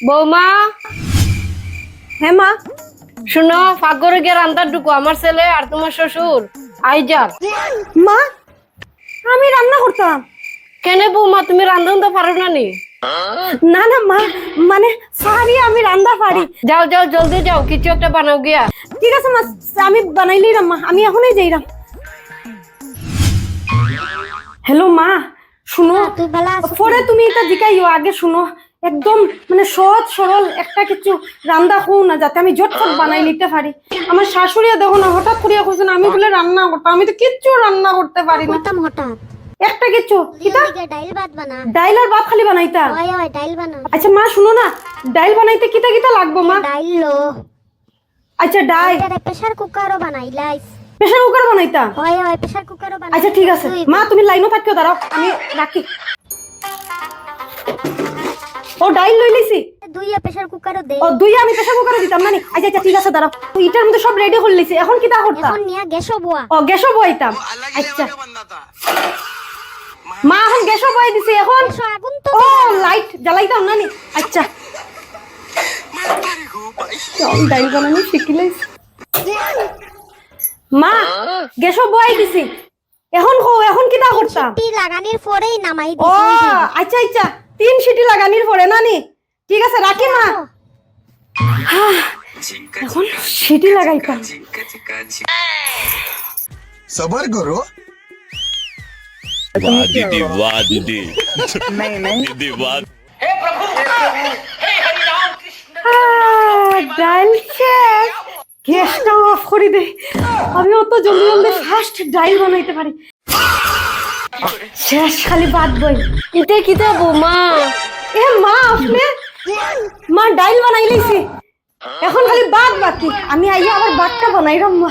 বৌমা, হ্যাঁ মা। শুনো, পাকঘরে গিয়ে রান্নার ঢুকো। আমার ছেলে আর তোমার শ্বশুর আইজার। মা, আমি রান্না করতাম। কেন বৌমা, তুমি রান্ধন তো পারো না নি? না না মা, মানে পারি, আমি রান্না পারি। যাও যাও, জলদি যাও, কিছু একটা বানাও গিয়া। ঠিক আছে মা, আমি বানাইলি রাম মা, আমি এখনই যাই রাম। হ্যালো মা, শুনো, পরে তুমি এটা জিকাইও, আগে শুনো। একদম মানে সহজ সরল একটা কিছু রান্না হও না, যাতে আমি ঝটফট বানাই নিতে পারি। আমার শাশুড়িয়া দেখো না, হঠাৎ করিয়া কইছেন আমি বলে রান্না করতাম। আমি তো কিচ্ছু রান্না করতে পারি না। হঠাৎ একটা কিছু কিতা ডাইল ভাত বানা। ডাইল আর ভাত খালি বানাইতা? হয় ডাইল বানা। আচ্ছা মা শুনো না, ডাইল বানাইতে কিতা কিতা লাগবো মা? ডাইল লো, আচ্ছা ডাইল প্রেসার কুকারও বানাইলাইস। প্রেসার কুকার বানাইতা? হয় প্রেসার কুকারও বানাই। আচ্ছা ঠিক আছে মা, তুমি লাইনও থাকিও, দাঁড়াও আমি রাখি। ও ডাইল লই লিছি, দুইয়া প্রেসার কুকারও দে। ও দুই আমি প্রেসার কুকারে দিতাম মানে। আচ্ছা আচ্ছা ঠিক আছে, দাঁড়াও। তো এটার মধ্যে সব রেডি করে লিছি, এখন কিতা করতাম? এখন নিয়া গ্যাসও বুয়া। ও গ্যাসও বইতাম। আচ্ছা মা, এখন গ্যাসও বই দিছি, এখন আগুন তো ও লাইট জ্বালাইতাম না নি। আচ্ছা ডাইল বানানো শিখিলাইছি মা, গ্যাসও বই দিছি, এখন এখন কিতা করতাম? টি লাগানির পরেই নামাই ও দিছি। আচ্ছা আচ্ছা, 3 সিটি লাগানির পরে নানি। ঠিক আছে রাখি মা। এখন সিটি লাগাইতাম। सबर करो। वाह दीदी वाह दीदी दीदी वाह ডাইল শেষ, গ্যাসটা অফ করে দে। আমি অত জলদি জলদি ফার্স্ট ডাইল বানাইতে পারি। শেষ, খালি বাদ বই। ইতে কিতা বৌমা? এ মা, আপনি মা ডাইল বানাই লইছি, এখন খালি বাদ বাকি। আমি আইয়া আবার বাদটা বানাই রাম মা।